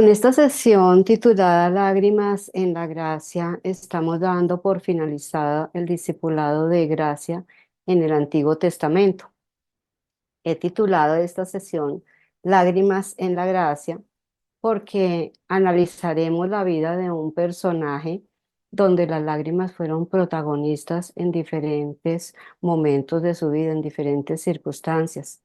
Con esta sesión titulada Lágrimas en la Gracia, estamos dando por finalizada el discipulado de gracia en el Antiguo Testamento. He titulado esta sesión Lágrimas en la Gracia porque analizaremos la vida de un personaje donde las lágrimas fueron protagonistas en diferentes momentos de su vida, en diferentes circunstancias.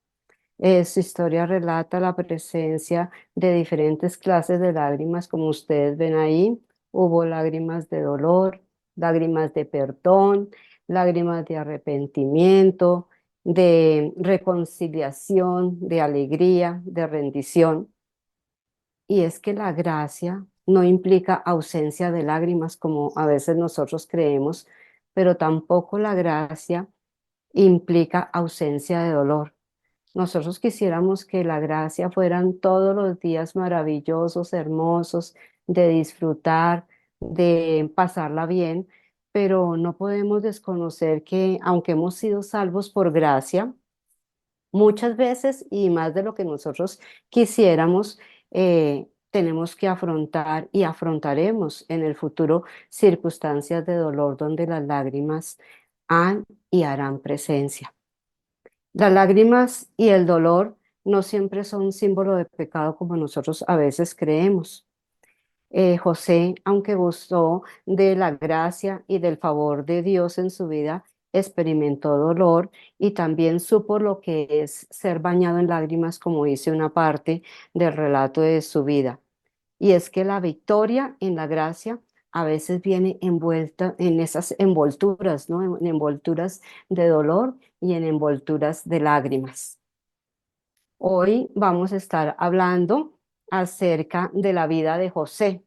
Su historia relata la presencia de diferentes clases de lágrimas, como ustedes ven ahí. Hubo lágrimas de dolor, lágrimas de perdón, lágrimas de arrepentimiento, de reconciliación, de alegría, de rendición. Y es que la gracia no implica ausencia de lágrimas, como a veces nosotros creemos, pero tampoco la gracia implica ausencia de dolor. Nosotros quisiéramos que la gracia fueran todos los días maravillosos, hermosos, de disfrutar, de pasarla bien, pero no podemos desconocer que aunque hemos sido salvos por gracia, muchas veces y más de lo que nosotros quisiéramos, tenemos que afrontar y afrontaremos en el futuro circunstancias de dolor donde las lágrimas han y harán presencia. Las lágrimas y el dolor no siempre son símbolo de pecado como nosotros a veces creemos. José, aunque gustó de la gracia y del favor de Dios en su vida, experimentó dolor y también supo lo que es ser bañado en lágrimas, como dice una parte del relato de su vida. Y es que la victoria en la gracia a veces viene envuelta en esas envolturas, ¿no? En envolturas de dolor y en envolturas de lágrimas. Hoy vamos a estar hablando acerca de la vida de José.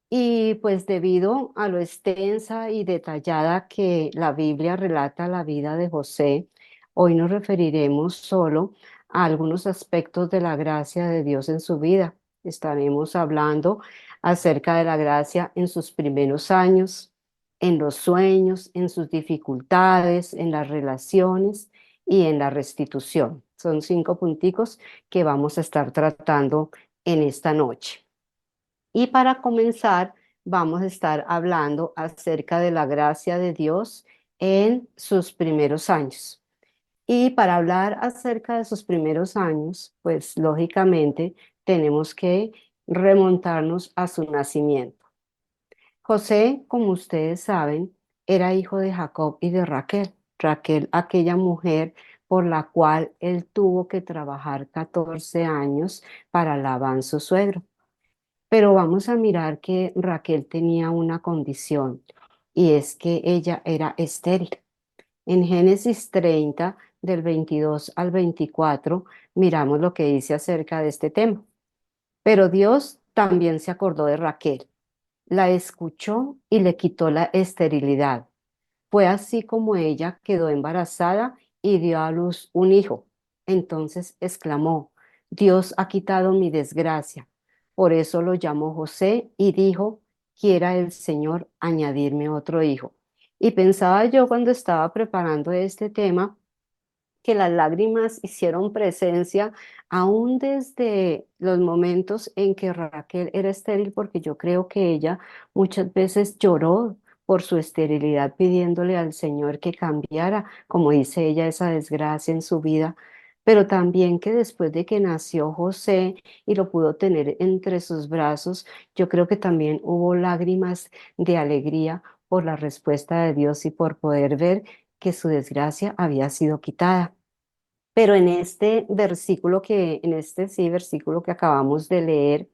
Y pues debido a lo extensa y detallada que la Biblia relata la vida de José, hoy nos referiremos solo a algunos aspectos de la gracia de Dios en su vida. Estaremos hablando acerca de la gracia en sus primeros años, en los sueños, en sus dificultades, en las relaciones y en la restitución. Son 5 punticos que vamos a estar tratando en esta noche. Y para comenzar, vamos a estar hablando acerca de la gracia de Dios en sus primeros años. Y para hablar acerca de sus primeros años, pues lógicamente tenemos que remontarnos a su nacimiento. José, como ustedes saben, era hijo de Jacob y de Raquel. Raquel, aquella mujer por la cual él tuvo que trabajar 14 años para lavar a su suegro. Pero vamos a mirar que Raquel tenía una condición y es que ella era estéril. En Génesis 30, del 22 al 24, miramos lo que dice acerca de este tema. Pero Dios también se acordó de Raquel, la escuchó y le quitó la esterilidad. Fue así como ella quedó embarazada y dio a luz un hijo. Entonces exclamó, Dios ha quitado mi desgracia. Por eso lo llamó José y dijo, quiera el Señor añadirme otro hijo. Y pensaba yo cuando estaba preparando este tema que las lágrimas hicieron presencia aún desde los momentos en que Raquel era estéril, porque yo creo que ella muchas veces lloró por su esterilidad, pidiéndole al Señor que cambiara, como dice ella, esa desgracia en su vida. Pero también que después de que nació José y lo pudo tener entre sus brazos, yo creo que también hubo lágrimas de alegría por la respuesta de Dios y por poder ver que su desgracia había sido quitada. Pero en este versículo en este sí, versículo que acabamos de leer,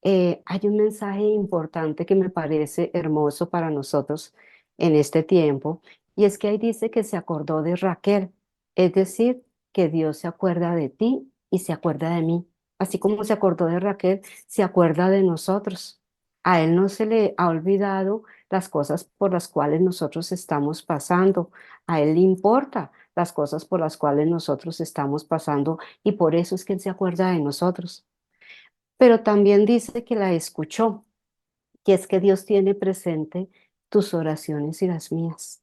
hay un mensaje importante que me parece hermoso para nosotros en este tiempo, y es que ahí dice que se acordó de Raquel, es decir, que Dios se acuerda de ti y se acuerda de mí. Así como se acordó de Raquel, se acuerda de nosotros. A Él no se le ha olvidado las cosas por las cuales nosotros estamos pasando. A Él le importa las cosas por las cuales nosotros estamos pasando y por eso es que Él se acuerda de nosotros. Pero también dice que la escuchó, y es que Dios tiene presente tus oraciones y las mías.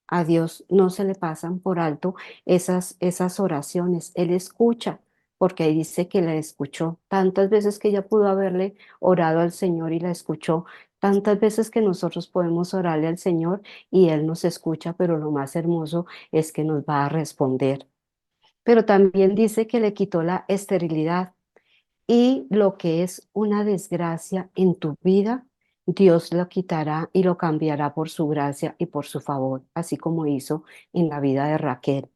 A Dios no se le pasan por alto esas oraciones. Él escucha porque ahí dice que la escuchó. Tantas veces que ella pudo haberle orado al Señor y la escuchó, tantas veces que nosotros podemos orarle al Señor y Él nos escucha, pero lo más hermoso es que nos va a responder. Pero también dice que le quitó la esterilidad y lo que es una desgracia en tu vida, Dios lo quitará y lo cambiará por su gracia y por su favor, así como hizo en la vida de Raquel.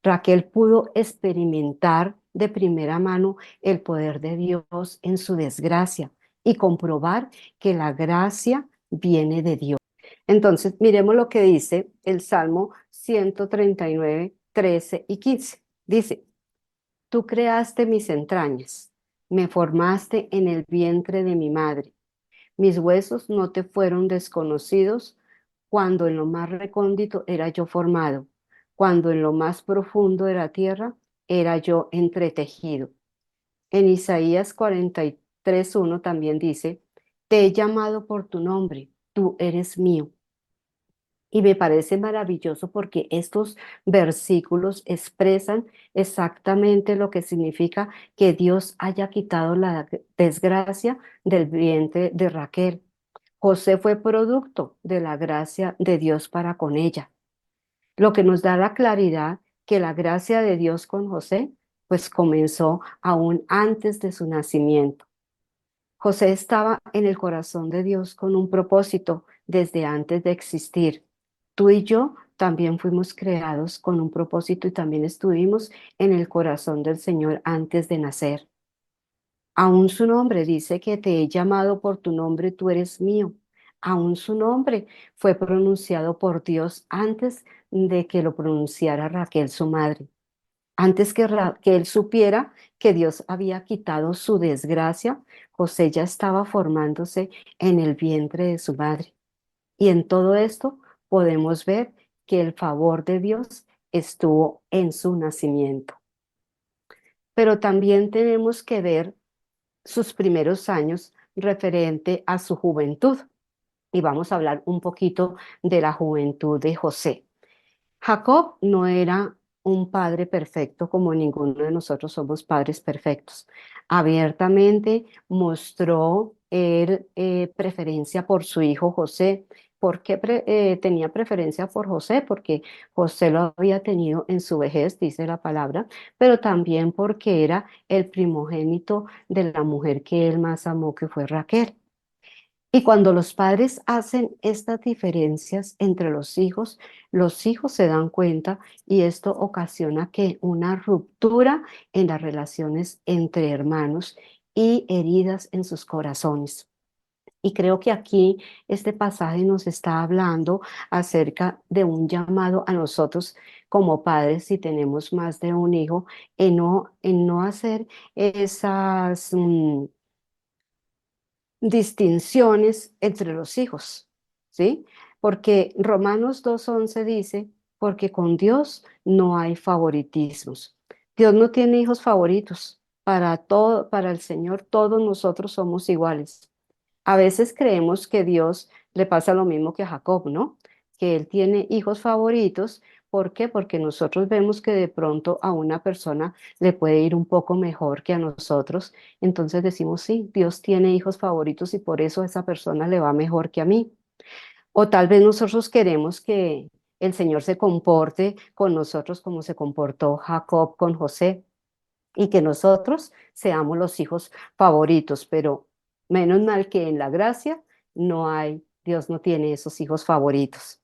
Raquel pudo experimentar de primera mano el poder de Dios en su desgracia y comprobar que la gracia viene de Dios. Entonces, miremos lo que dice el Salmo 139, 13 y 15. Dice, tú creaste mis entrañas, me formaste en el vientre de mi madre. Mis huesos no te fueron desconocidos cuando en lo más recóndito era yo formado, cuando en lo más profundo de la tierra era yo entretejido. En Isaías 43:1 también dice, te he llamado por tu nombre, tú eres mío. Y me parece maravilloso porque estos versículos expresan exactamente lo que significa que Dios haya quitado la desgracia del vientre de Raquel. José fue producto de la gracia de Dios para con ella, lo que nos da la claridad que la gracia de Dios con José pues comenzó aún antes de su nacimiento. José estaba en el corazón de Dios con un propósito desde antes de existir. Tú y yo también fuimos creados con un propósito y también estuvimos en el corazón del Señor antes de nacer. Aún su nombre dice que te he llamado por tu nombre, tú eres mío. Aún su nombre fue pronunciado por Dios antes de que lo pronunciara Raquel, su madre. Antes que él supiera que Dios había quitado su desgracia, José ya estaba formándose en el vientre de su madre. Y en todo esto podemos ver que el favor de Dios estuvo en su nacimiento. Pero también tenemos que ver sus primeros años referente a su juventud. Y vamos a hablar un poquito de la juventud de José. Jacob no era un padre perfecto como ninguno de nosotros somos padres perfectos. Abiertamente mostró él preferencia por su hijo José. ¿Por qué tenía preferencia por José? Porque José lo había tenido en su vejez, dice la palabra, pero también porque era el primogénito de la mujer que él más amó, que fue Raquel. Y cuando los padres hacen estas diferencias entre los hijos se dan cuenta y esto ocasiona que una ruptura en las relaciones entre hermanos y heridas en sus corazones. Y creo que aquí este pasaje nos está hablando acerca de un llamado a nosotros como padres, si tenemos más de un hijo, en no hacer esas distinciones entre los hijos, ¿sí? Porque Romanos 2:11 dice, porque con Dios no hay favoritismos. Dios no tiene hijos favoritos. Para todo, para el Señor todos nosotros somos iguales. A veces creemos que Dios le pasa lo mismo que a Jacob, ¿no? Que él tiene hijos favoritos. ¿Por qué? Porque nosotros vemos que de pronto a una persona le puede ir un poco mejor que a nosotros. Entonces decimos, sí, Dios tiene hijos favoritos y por eso a esa persona le va mejor que a mí. O tal vez nosotros queremos que el Señor se comporte con nosotros como se comportó Jacob con José y que nosotros seamos los hijos favoritos, pero menos mal que en la gracia no hay, Dios no tiene esos hijos favoritos.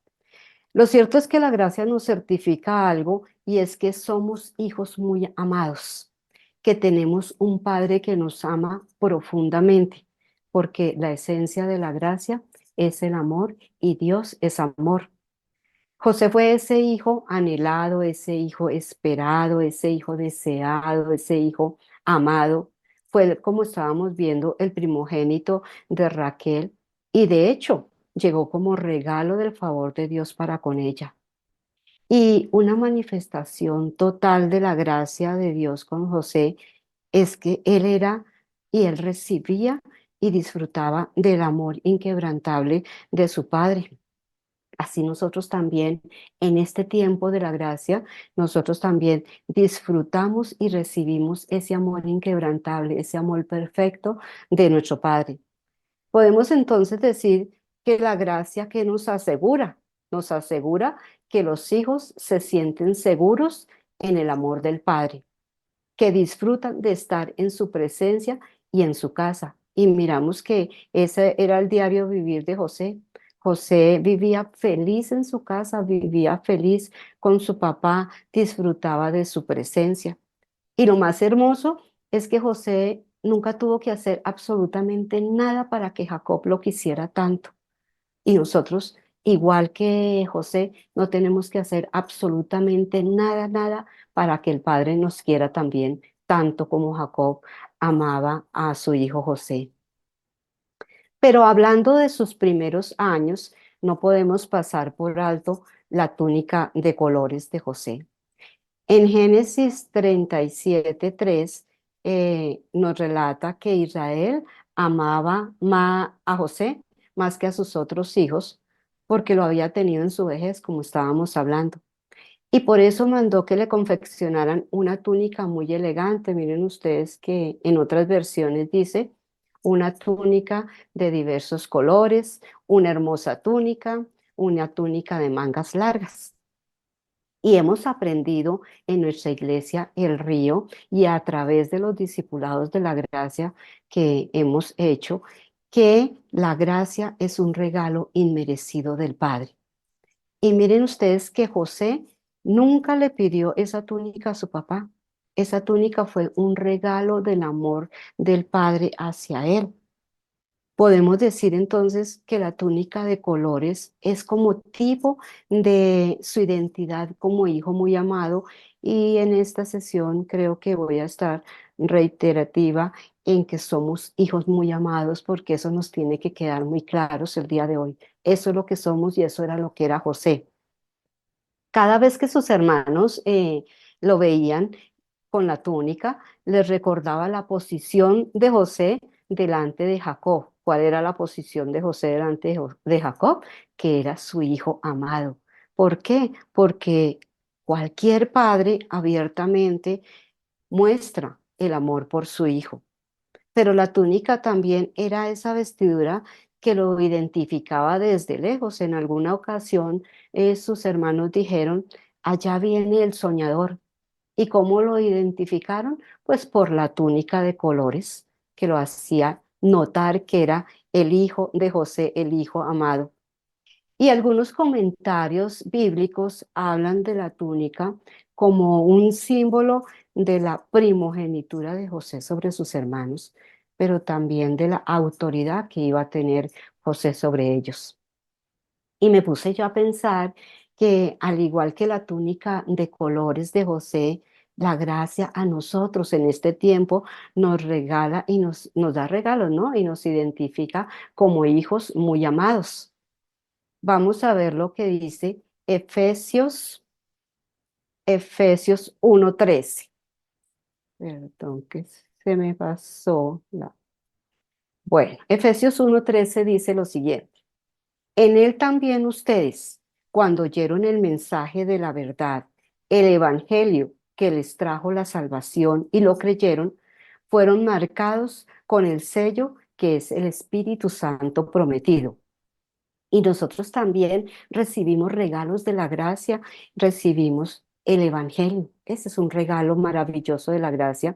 Lo cierto es que la gracia nos certifica algo y es que somos hijos muy amados, que tenemos un Padre que nos ama profundamente, porque la esencia de la gracia es el amor y Dios es amor. José fue ese hijo anhelado, ese hijo esperado, ese hijo deseado, ese hijo amado. Fue, como estábamos viendo, el primogénito de Raquel y de hecho llegó como regalo del favor de Dios para con ella. Y una manifestación total de la gracia de Dios con José es que él era y él recibía y disfrutaba del amor inquebrantable de su padre. Así nosotros también, en este tiempo de la gracia, nosotros también disfrutamos y recibimos ese amor inquebrantable, ese amor perfecto de nuestro Padre. Podemos entonces decir que la gracia que nos asegura que los hijos se sienten seguros en el amor del Padre, que disfrutan de estar en su presencia y en su casa. Y miramos que ese era el diario vivir de José. José vivía feliz en su casa, vivía feliz con su papá, disfrutaba de su presencia. Y lo más hermoso es que José nunca tuvo que hacer absolutamente nada para que Jacob lo quisiera tanto. Y nosotros, igual que José, no tenemos que hacer absolutamente nada, nada para que el Padre nos quiera también, tanto como Jacob amaba a su hijo José. Pero hablando de sus primeros años, no podemos pasar por alto la túnica de colores de José. En Génesis 37:3 nos relata que Israel amaba a José más que a sus otros hijos, porque lo había tenido en su vejez, como estábamos hablando. Y por eso mandó que le confeccionaran una túnica muy elegante. Miren ustedes que en otras versiones dice una túnica de diversos colores, una hermosa túnica, una túnica de mangas largas. Y hemos aprendido en nuestra iglesia El Río y a través de los discipulados de la gracia que hemos hecho, que la gracia es un regalo inmerecido del Padre. Y miren ustedes que José nunca le pidió esa túnica a su papá. Esa túnica fue un regalo del amor del Padre hacia él. Podemos decir entonces que la túnica de colores es como tipo de su identidad como hijo muy amado, y en esta sesión creo que voy a estar reiterativa en que somos hijos muy amados, porque eso nos tiene que quedar muy claros el día de hoy. Eso es lo que somos y eso era lo que era José. Cada vez que sus hermanos lo veían con la túnica, les recordaba la posición de José delante de Jacob. ¿Cuál era la posición de José delante de Jacob? Que era su hijo amado. ¿Por qué? Porque cualquier padre abiertamente muestra el amor por su hijo. Pero la túnica también era esa vestidura que lo identificaba desde lejos. En alguna ocasión sus hermanos dijeron, allá viene el soñador. ¿Y cómo lo identificaron? Pues por la túnica de colores que lo hacía notar que era el hijo de José, el hijo amado. Y algunos comentarios bíblicos hablan de la túnica como un símbolo de la primogenitura de José sobre sus hermanos, pero también de la autoridad que iba a tener José sobre ellos. Y me puse yo a pensar que al igual que la túnica de colores de José, la gracia a nosotros en este tiempo nos regala y nos da regalos, ¿no? Y nos identifica como hijos muy amados. Vamos a ver lo que dice Efesios 1:13. Perdón, que se me pasó. Bueno, Efesios 1:13 dice lo siguiente. En él también ustedes, cuando oyeron el mensaje de la verdad, el evangelio que les trajo la salvación y lo creyeron, fueron marcados con el sello que es el Espíritu Santo prometido. Y nosotros también recibimos regalos de la gracia, recibimos el Evangelio. Ese es un regalo maravilloso de la gracia.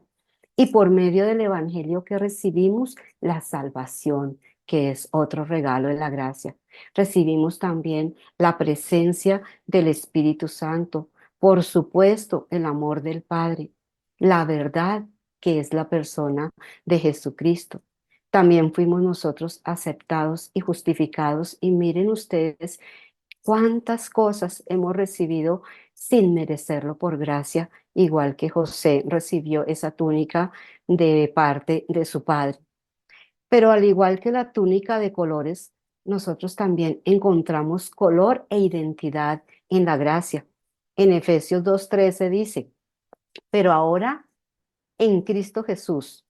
Y por medio del Evangelio que recibimos la salvación, que es otro regalo de la gracia. Recibimos también la presencia del Espíritu Santo, por supuesto, el amor del Padre, la verdad, que es la persona de Jesucristo. También fuimos nosotros aceptados y justificados. Y miren ustedes cuántas cosas hemos recibido sin merecerlo por gracia, igual que José recibió esa túnica de parte de su padre. Pero al igual que la túnica de colores, nosotros también encontramos color e identidad en la gracia. En Efesios 2:13 dice, pero ahora en Cristo Jesús,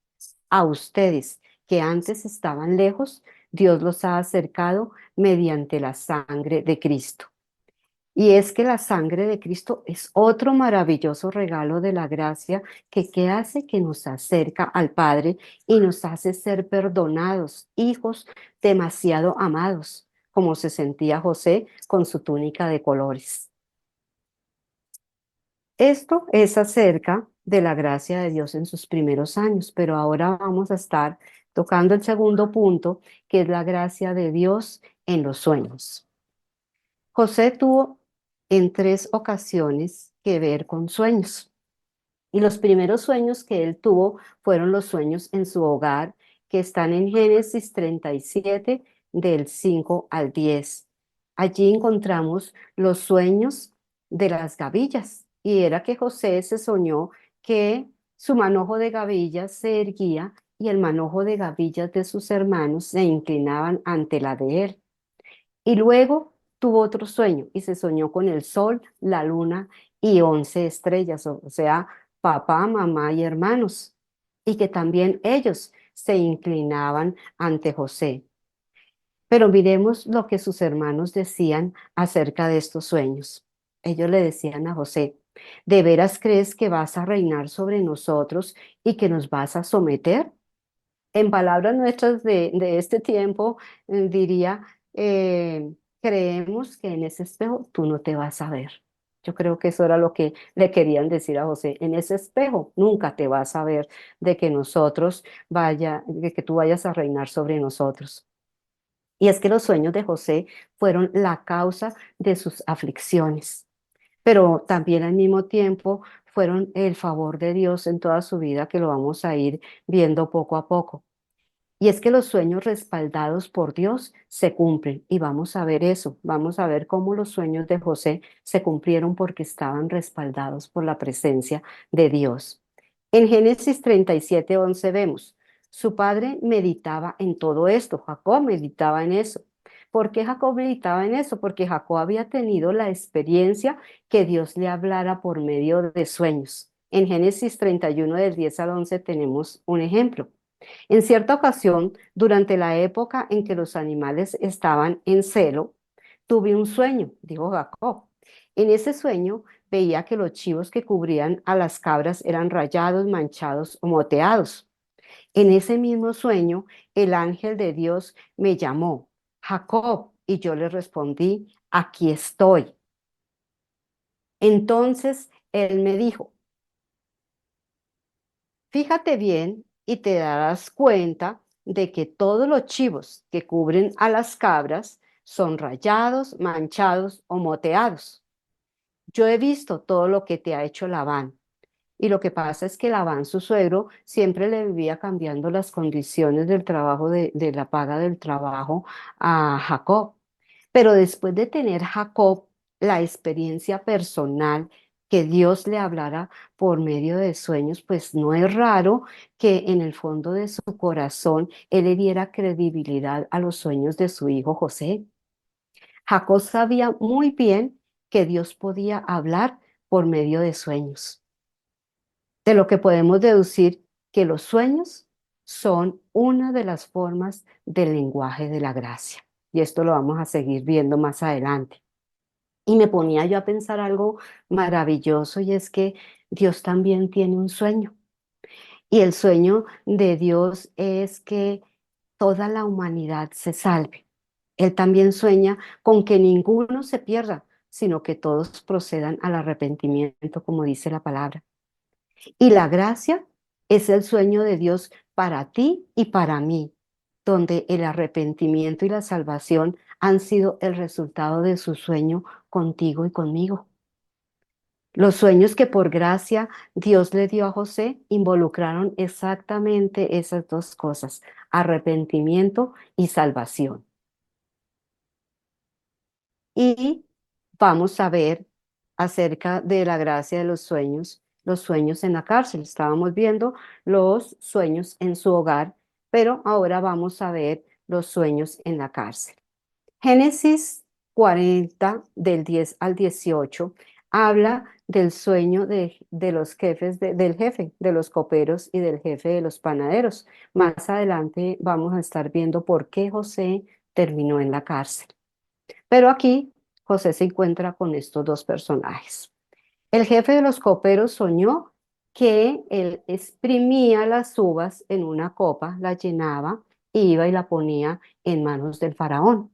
a ustedes que antes estaban lejos, Dios los ha acercado mediante la sangre de Cristo. Y es que la sangre de Cristo es otro maravilloso regalo de la gracia que hace que nos acerca al Padre y nos hace ser perdonados, hijos demasiado amados, como se sentía José con su túnica de colores. Esto es acerca de la gracia de Dios en sus primeros años, pero ahora vamos a estar tocando el segundo punto, que es la gracia de Dios en los sueños. José tuvo en tres ocasiones que ver con sueños. Y los primeros sueños que él tuvo fueron los sueños en su hogar, que están en Génesis 37, del 5 al 10. Allí encontramos los sueños de las gavillas. Y era que José se soñó que su manojo de gavillas se erguía y el manojo de gavillas de sus hermanos se inclinaban ante la de él. Y luego tuvo otro sueño y se soñó con el sol, la luna y 11 estrellas, o sea, papá, mamá y hermanos, y que también ellos se inclinaban ante José. Pero miremos lo que sus hermanos decían acerca de estos sueños. Ellos le decían a José, ¿de veras crees que vas a reinar sobre nosotros y que nos vas a someter? En palabras nuestras de este tiempo, diría, creemos que en ese espejo tú no te vas a ver. Yo creo que eso era lo que le querían decir a José. En ese espejo nunca te vas a ver de que de que tú vayas a reinar sobre nosotros. Y es que los sueños de José fueron la causa de sus aflicciones, pero también al mismo tiempo fueron el favor de Dios en toda su vida, que lo vamos a ir viendo poco a poco. Y es que los sueños respaldados por Dios se cumplen. Y vamos a ver eso, vamos a ver cómo los sueños de José se cumplieron porque estaban respaldados por la presencia de Dios. En Génesis 37:11 vemos, su padre meditaba en todo esto, Jacob meditaba en eso. ¿Por qué Jacob meditaba en eso? Porque Jacob había tenido la experiencia que Dios le hablara por medio de sueños. En Génesis 31 del 10 al 11 tenemos un ejemplo. En cierta ocasión, durante la época en que los animales estaban en celo, tuve un sueño, dijo Jacob. En ese sueño veía que los chivos que cubrían a las cabras eran rayados, manchados o moteados. En ese mismo sueño, el ángel de Dios me llamó, Jacob, y yo le respondí, aquí estoy. Entonces él me dijo, fíjate bien y te darás cuenta de que todos los chivos que cubren a las cabras son rayados, manchados o moteados. Yo he visto todo lo que te ha hecho Labán. Y lo que pasa es que Labán, su suegro, siempre le vivía cambiando las condiciones del trabajo, de la paga del trabajo a Jacob. Pero después de tener Jacob la experiencia personal que Dios le hablara por medio de sueños, pues no es raro que en el fondo de su corazón él le diera credibilidad a los sueños de su hijo José. Jacob sabía muy bien que Dios podía hablar por medio de sueños, de lo que podemos deducir que los sueños son una de las formas del lenguaje de la gracia. Y esto lo vamos a seguir viendo más adelante. Y me ponía yo a pensar algo maravilloso y es que Dios también tiene un sueño. Y el sueño de Dios es que toda la humanidad se salve. Él también sueña con que ninguno se pierda, sino que todos procedan al arrepentimiento, como dice la palabra. Y la gracia es el sueño de Dios para ti y para mí, donde el arrepentimiento y la salvación han sido el resultado de su sueño contigo y conmigo. Los sueños que por gracia Dios le dio a José involucraron exactamente esas dos cosas, arrepentimiento y salvación. Y vamos a ver acerca de la gracia de los sueños en la cárcel. Estábamos viendo los sueños en su hogar, pero ahora vamos a ver los sueños en la cárcel. Génesis 40 del 10 al 18. habla del sueño de los jefes, del jefe de los coperos y del jefe de los panaderos. Más adelante vamos a estar viendo por qué José terminó en la cárcel. Pero aquí José se encuentra con estos dos personajes. El jefe de los coperos soñó que él exprimía las uvas en una copa, la llenaba, iba y la ponía en manos del faraón.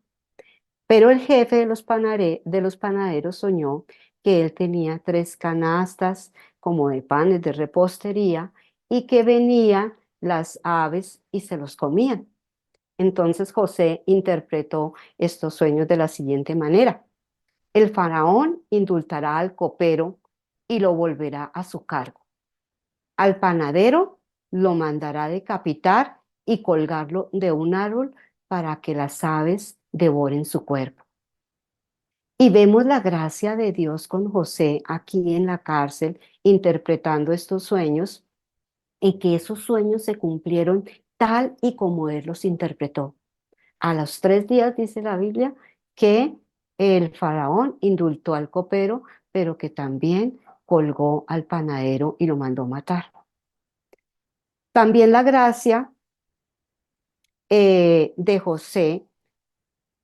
Pero el jefe de los panaderos soñó que él tenía tres canastas como de panes de repostería y que venían las aves y se los comían. Entonces José interpretó estos sueños de la siguiente manera. El faraón indultará al copero y lo volverá a su cargo. Al panadero lo mandará decapitar y colgarlo de un árbol para que las aves devoren su cuerpo. Y vemos la gracia de Dios con José aquí en la cárcel, interpretando estos sueños y que esos sueños se cumplieron tal y como él los interpretó. A los 3 días dice la Biblia que el faraón indultó al copero, pero que también colgó al panadero y lo mandó matar. También la gracia de José,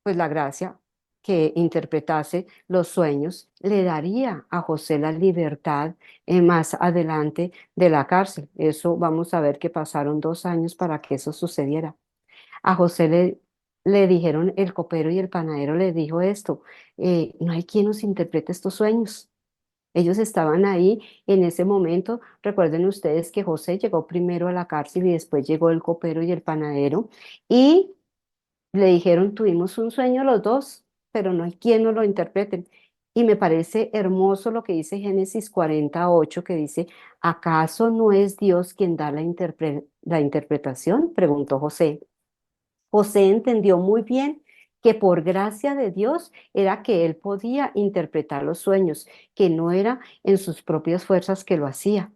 pues la gracia que interpretase los sueños, le daría a José la libertad más adelante de la cárcel. Eso vamos a ver que pasaron 2 años para que eso sucediera. A José le dijeron, el copero y el panadero le dijo esto, no hay quien nos interprete estos sueños. Ellos estaban ahí en ese momento. Recuerden ustedes que José llegó primero a la cárcel y después llegó el copero y el panadero y le dijeron, tuvimos un sueño los dos, pero no hay quien nos lo interprete. Y me parece hermoso lo que dice Génesis 48, que dice, ¿acaso no es Dios quien da la interpretación? Preguntó José. José entendió muy bien que por gracia de Dios era que él podía interpretar los sueños, que no era en sus propias fuerzas que lo hacía.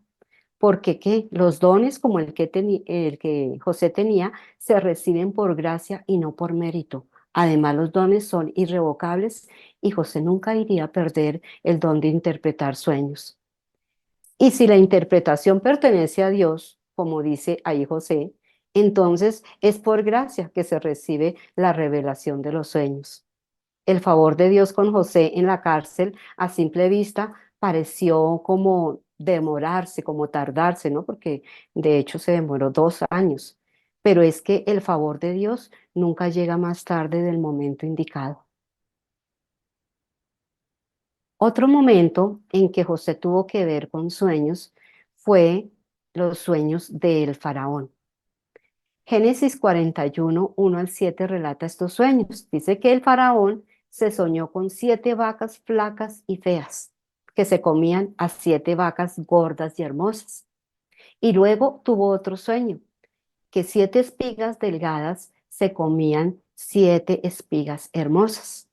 Porque ¿qué? Los dones como el que José tenía se reciben por gracia y no por mérito. Además, los dones son irrevocables y José nunca iría a perder el don de interpretar sueños. Y si la interpretación pertenece a Dios, como dice ahí José, entonces es por gracia que se recibe la revelación de los sueños. El favor de Dios con José en la cárcel a simple vista pareció como demorarse, como tardarse, ¿no? Porque de hecho se demoró 2 años. Pero es que el favor de Dios nunca llega más tarde del momento indicado. Otro momento en que José tuvo que ver con sueños fue los sueños del faraón. Génesis 41, 1 al 7 relata estos sueños. Dice que el faraón se soñó con 7 vacas flacas y feas, que se comían a 7 vacas gordas y hermosas. Y luego tuvo otro sueño, que 7 espigas delgadas se comían 7 espigas hermosas.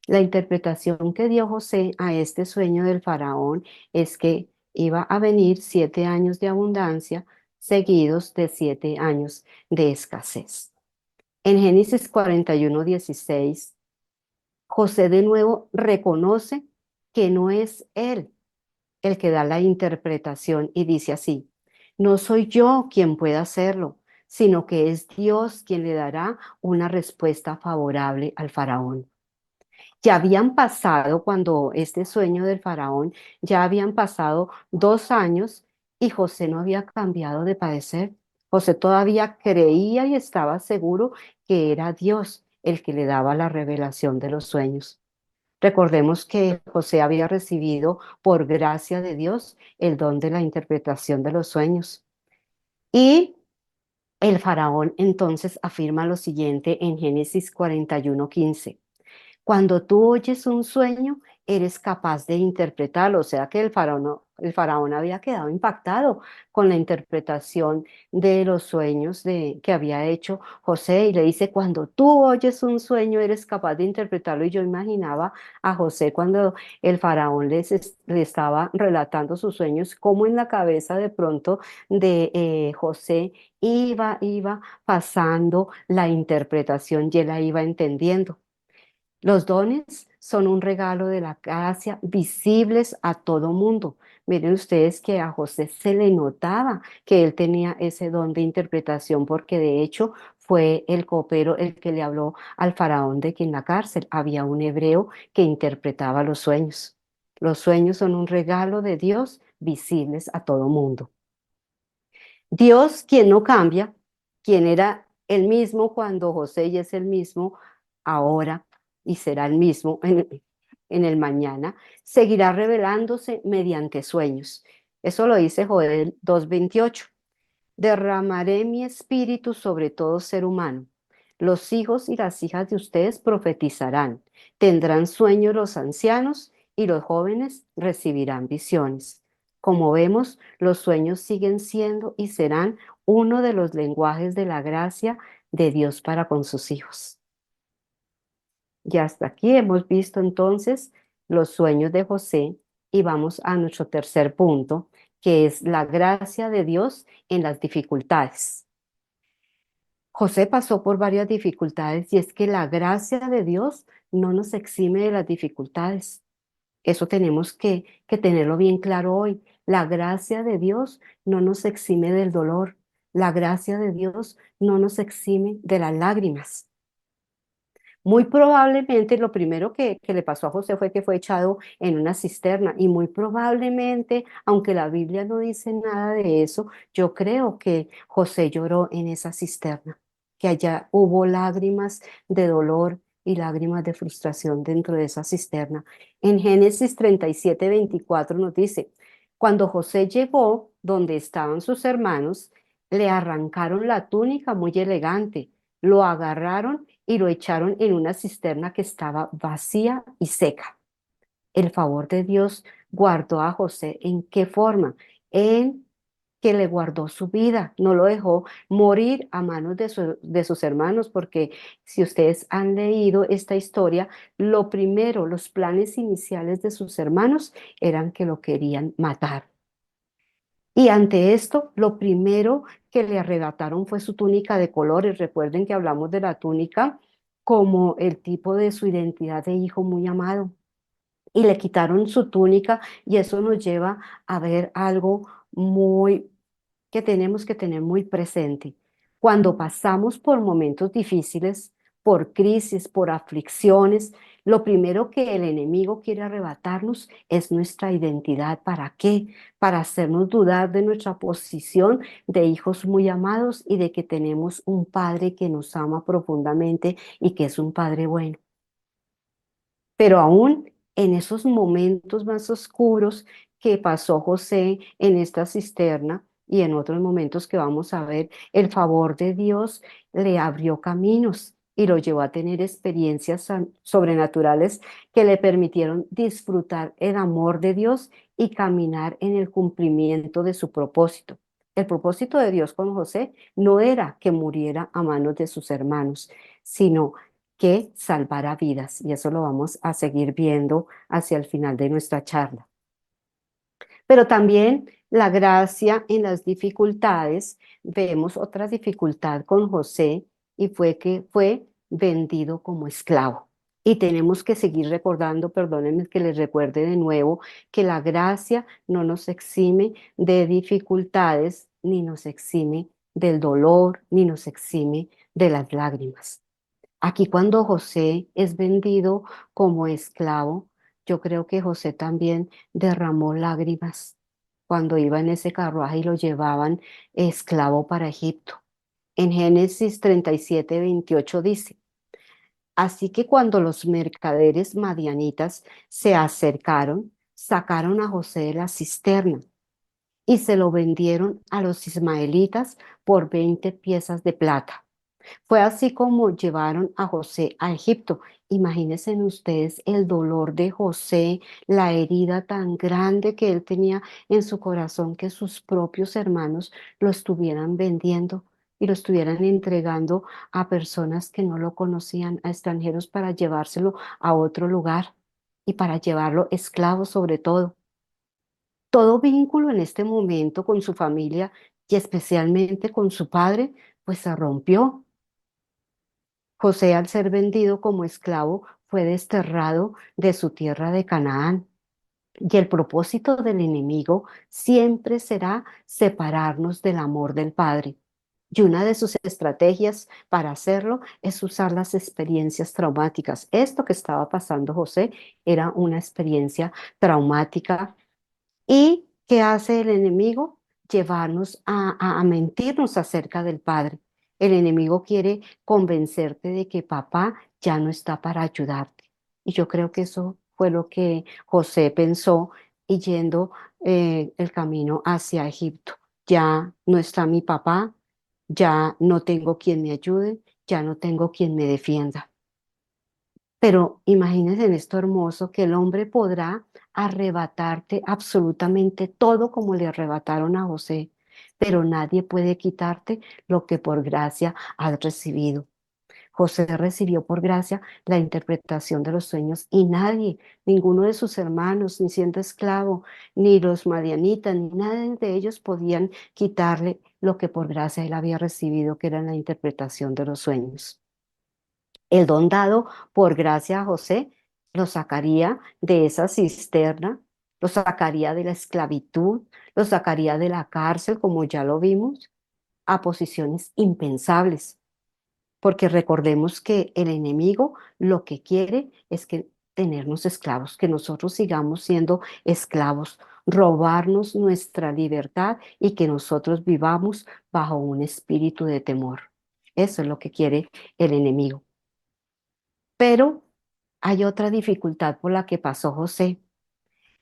La interpretación que dio José a este sueño del faraón es que iba a venir 7 años de abundancia seguidos de 7 años de escasez. En Génesis 41, 16, José de nuevo reconoce que no es él el que da la interpretación y dice así, no soy yo quien pueda hacerlo, sino que es Dios quien le dará una respuesta favorable al faraón. Ya habían pasado, cuando este sueño del faraón, ya habían pasado 2 años y José no había cambiado de padecer. José todavía creía y estaba seguro que era Dios el que le daba la revelación de los sueños. Recordemos que José había recibido por gracia de Dios el don de la interpretación de los sueños. Y el faraón entonces afirma lo siguiente en Génesis 41:15. Cuando tú oyes un sueño, eres capaz de interpretarlo. O sea que el faraón había quedado impactado con la interpretación de los sueños que había hecho José. Y le dice, cuando tú oyes un sueño, eres capaz de interpretarlo. Y yo imaginaba a José cuando el faraón le estaba relatando sus sueños, como en la cabeza de pronto de José iba pasando la interpretación y él la iba entendiendo. Los dones son un regalo de la gracia visibles a todo mundo. Miren ustedes que a José se le notaba que él tenía ese don de interpretación porque de hecho fue el copero el que le habló al faraón de que en la cárcel había un hebreo que interpretaba los sueños. Los sueños son un regalo de Dios visibles a todo mundo. Dios, quien no cambia, quien era el mismo cuando José y es el mismo ahora y será el mismo en el mañana, seguirá revelándose mediante sueños. Eso lo dice Joel 2:28. Derramaré mi espíritu sobre todo ser humano. Los hijos y las hijas de ustedes profetizarán. Tendrán sueños los ancianos y los jóvenes recibirán visiones. Como vemos, los sueños siguen siendo y serán uno de los lenguajes de la gracia de Dios para con sus hijos. Y hasta aquí hemos visto entonces los sueños de José y vamos a nuestro tercer punto, que es la gracia de Dios en las dificultades. José pasó por varias dificultades y es que la gracia de Dios no nos exime de las dificultades. Eso tenemos que tenerlo bien claro hoy. La gracia de Dios no nos exime del dolor. La gracia de Dios no nos exime de las lágrimas. Muy probablemente lo primero que le pasó a José fue que fue echado en una cisterna y muy probablemente, aunque la Biblia no dice nada de eso, yo creo que José lloró en esa cisterna, que allá hubo lágrimas de dolor y lágrimas de frustración dentro de esa cisterna. En Génesis 37:24 nos dice, cuando José llegó donde estaban sus hermanos, le arrancaron la túnica muy elegante, lo agarraron y lo echaron en una cisterna que estaba vacía y seca. El favor de Dios guardó a José. ¿En qué forma? En que le guardó su vida, no lo dejó morir a manos de sus hermanos, porque si ustedes han leído esta historia, lo primero, los planes iniciales de sus hermanos eran que lo querían matar. Y ante esto, lo primero que le arrebataron fue su túnica de colores. Recuerden que hablamos de la túnica como el tipo de su identidad de hijo muy amado. Y le quitaron su túnica y eso nos lleva a ver algo muy que tenemos que tener muy presente. Cuando pasamos por momentos difíciles, por crisis, por aflicciones, lo primero que el enemigo quiere arrebatarnos es nuestra identidad. ¿Para qué? Para hacernos dudar de nuestra posición de hijos muy amados y de que tenemos un padre que nos ama profundamente y que es un padre bueno. Pero aún en esos momentos más oscuros que pasó José en esta cisterna y en otros momentos que vamos a ver, el favor de Dios le abrió caminos y lo llevó a tener experiencias sobrenaturales que le permitieron disfrutar el amor de Dios y caminar en el cumplimiento de su propósito. El propósito de Dios con José no era que muriera a manos de sus hermanos, sino que salvará vidas. Y eso lo vamos a seguir viendo hacia el final de nuestra charla. Pero también la gracia en las dificultades. Vemos otra dificultad con José y fue que fue vendido como esclavo. Y tenemos que seguir recordando, perdónenme que les recuerde de nuevo, que la gracia no nos exime de dificultades, ni nos exime del dolor, ni nos exime de las lágrimas. Aquí cuando José es vendido como esclavo, yo creo que José también derramó lágrimas cuando iba en ese carruaje y lo llevaban esclavo para Egipto. En Génesis 37:28 dice, así que cuando los mercaderes madianitas se acercaron, sacaron a José de la cisterna y se lo vendieron a los ismaelitas por 20 piezas de plata. Fue así como llevaron a José a Egipto. Imagínense ustedes el dolor de José, la herida tan grande que él tenía en su corazón, que sus propios hermanos lo estuvieran vendiendo y lo estuvieran entregando a personas que no lo conocían, a extranjeros para llevárselo a otro lugar y para llevarlo esclavo sobre todo. Todo vínculo en este momento con su familia y especialmente con su padre, pues se rompió. José, al ser vendido como esclavo, fue desterrado de su tierra de Canaán. Y el propósito del enemigo siempre será separarnos del amor del Padre. Y una de sus estrategias para hacerlo es usar las experiencias traumáticas. Esto que estaba pasando José era una experiencia traumática. ¿Y qué hace el enemigo? Llevarnos a mentirnos acerca del Padre. El enemigo quiere convencerte de que papá ya no está para ayudarte. Y yo creo que eso fue lo que José pensó y yendo el camino hacia Egipto. Ya no está mi papá, ya no tengo quien me ayude, ya no tengo quien me defienda. Pero imagínense en esto hermoso que el hombre podrá arrebatarte absolutamente todo como le arrebataron a José, pero nadie puede quitarte lo que por gracia has recibido. José recibió por gracia la interpretación de los sueños y nadie, ninguno de sus hermanos, ni siendo esclavo, ni los madianitas, ni nadie de ellos podían quitarle lo que por gracia él había recibido, que era la interpretación de los sueños. El don dado por gracia a José lo sacaría de esa cisterna, lo sacaría de la esclavitud, lo sacaría de la cárcel, como ya lo vimos, a posiciones impensables. Porque recordemos que el enemigo lo que quiere es que tenernos esclavos, que nosotros sigamos siendo esclavos, robarnos nuestra libertad y que nosotros vivamos bajo un espíritu de temor. Eso es lo que quiere el enemigo. Pero hay otra dificultad por la que pasó José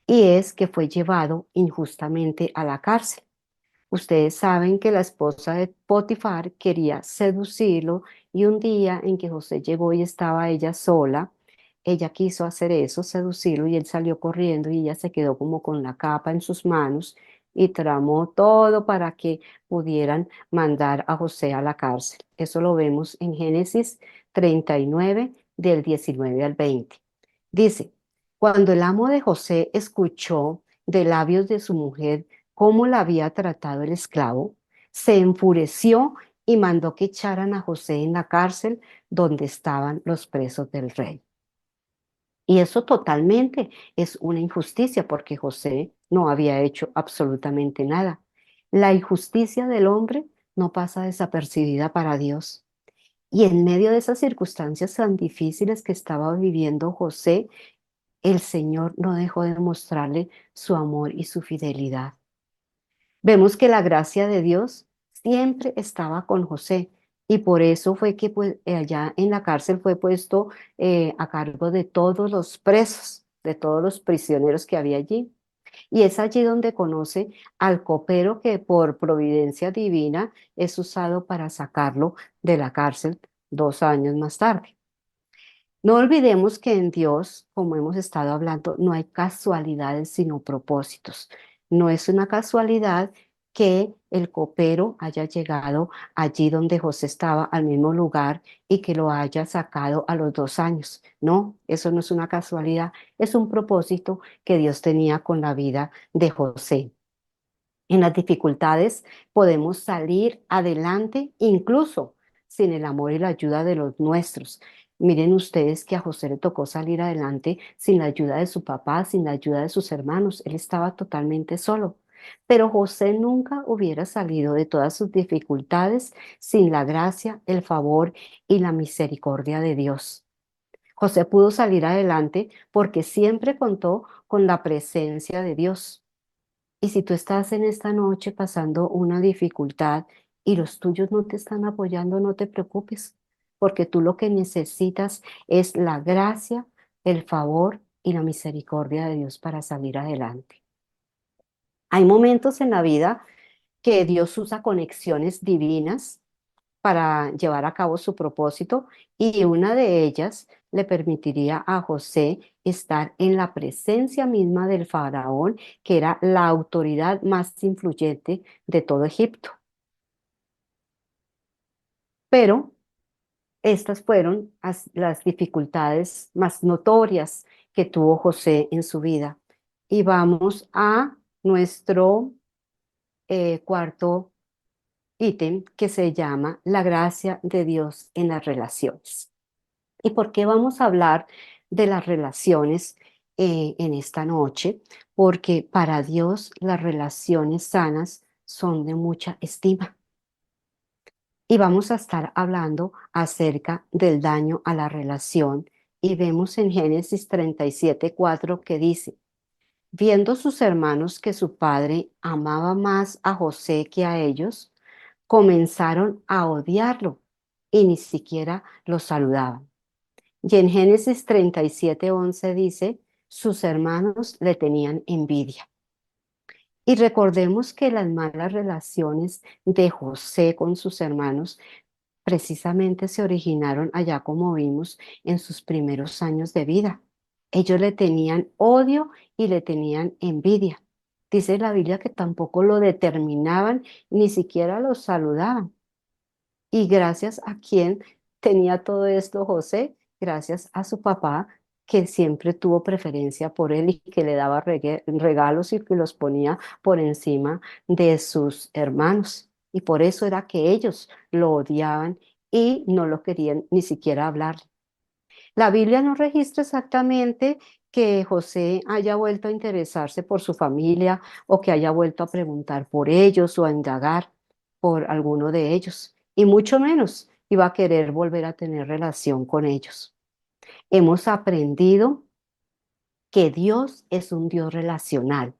y es que fue llevado injustamente a la cárcel. Ustedes saben que la esposa de Potifar quería seducirlo y un día en que José llegó y estaba ella sola, ella quiso hacer eso, seducirlo y él salió corriendo y ella se quedó como con la capa en sus manos y tramó todo para que pudieran mandar a José a la cárcel. Eso lo vemos en Génesis 39 del 19 al 20. Dice, cuando el amo de José escuchó de labios de su mujer cómo la había tratado el esclavo, se enfureció y mandó que echaran a José en la cárcel donde estaban los presos del rey. Y eso totalmente es una injusticia porque José no había hecho absolutamente nada. La injusticia del hombre no pasa desapercibida para Dios. Y en medio de esas circunstancias tan difíciles que estaba viviendo José, el Señor no dejó de mostrarle su amor y su fidelidad. Vemos que la gracia de Dios siempre estaba con José y por eso fue que pues, allá en la cárcel fue puesto a cargo de todos los presos, de todos los prisioneros que había allí. Y es allí donde conoce al copero que por providencia divina es usado para sacarlo de la cárcel 2 años más tarde. No olvidemos que en Dios, como hemos estado hablando, no hay casualidades sino propósitos. No es una casualidad que el copero haya llegado allí donde José estaba, al mismo lugar, y que lo haya sacado a los 2 años. No, eso no es una casualidad, es un propósito que Dios tenía con la vida de José. En las dificultades podemos salir adelante incluso sin el amor y la ayuda de los nuestros. Miren ustedes que a José le tocó salir adelante sin la ayuda de su papá, sin la ayuda de sus hermanos. Él estaba totalmente solo. Pero José nunca hubiera salido de todas sus dificultades sin la gracia, el favor y la misericordia de Dios. José pudo salir adelante porque siempre contó con la presencia de Dios. Y si tú estás en esta noche pasando una dificultad y los tuyos no te están apoyando, no te preocupes, porque tú lo que necesitas es la gracia, el favor y la misericordia de Dios para salir adelante. Hay momentos en la vida que Dios usa conexiones divinas para llevar a cabo su propósito y una de ellas le permitiría a José estar en la presencia misma del faraón, que era la autoridad más influyente de todo Egipto. Pero estas fueron las dificultades más notorias que tuvo José en su vida. Y vamos a nuestro cuarto ítem que se llama la gracia de Dios en las relaciones. ¿Y por qué vamos a hablar de las relaciones en esta noche, porque para Dios las relaciones sanas son de mucha estima. Y vamos a estar hablando acerca del daño a la relación. Y vemos en Génesis 37:4 que dice, viendo sus hermanos que su padre amaba más a José que a ellos, comenzaron a odiarlo y ni siquiera lo saludaban. Y en Génesis 37:11 dice, sus hermanos le tenían envidia. Y recordemos que las malas relaciones de José con sus hermanos precisamente se originaron allá, como vimos, en sus primeros años de vida. Ellos le tenían odio y le tenían envidia. Dice la Biblia que tampoco lo determinaban, ni siquiera lo saludaban. Y gracias a quien tenía todo esto José, gracias a su papá, que siempre tuvo preferencia por él y que le daba regalos y que los ponía por encima de sus hermanos. Y por eso era que ellos lo odiaban y no lo querían ni siquiera hablar. La Biblia no registra exactamente que José haya vuelto a interesarse por su familia o que haya vuelto a preguntar por ellos o a indagar por alguno de ellos, y mucho menos iba a querer volver a tener relación con ellos. Hemos aprendido que Dios es un Dios relacional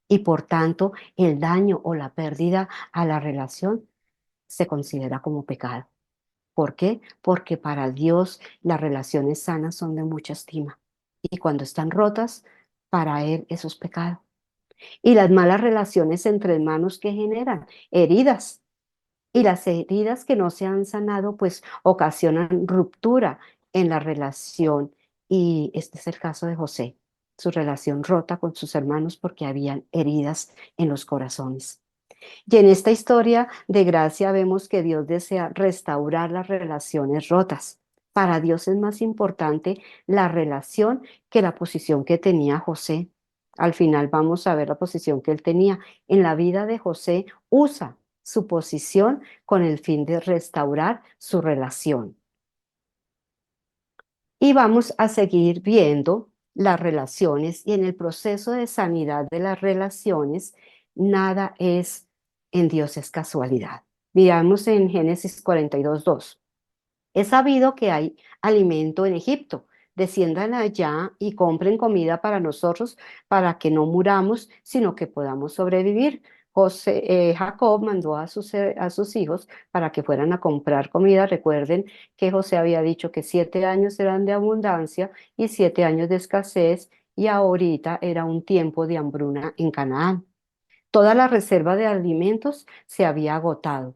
y por tanto el daño o la pérdida a la relación se considera como pecado. ¿Por qué? Porque para Dios las relaciones sanas son de mucha estima. Y cuando están rotas, para Él eso es pecado. Y las malas relaciones entre hermanos que generan heridas. Y las heridas que no se han sanado, pues ocasionan ruptura en la relación. Y este es el caso de José, su relación rota con sus hermanos porque habían heridas en los corazones. Y en esta historia de gracia vemos que Dios desea restaurar las relaciones rotas. Para Dios es más importante la relación que la posición que tenía José. Al final vamos a ver la posición que él tenía. En la vida de José usa su posición con el fin de restaurar su relación. Y vamos a seguir viendo las relaciones y en el proceso de sanidad de las relaciones, nada es en Dios es casualidad. Miramos en Génesis 42:2. Es sabido que hay alimento en Egipto. Desciendan allá y compren comida para nosotros, para que no muramos, sino que podamos sobrevivir. Jacob mandó a sus hijos para que fueran a comprar comida. Recuerden que José había dicho que 7 años eran de abundancia y 7 años de escasez, y ahorita era un tiempo de hambruna en Canaán. Toda la reserva de alimentos se había agotado.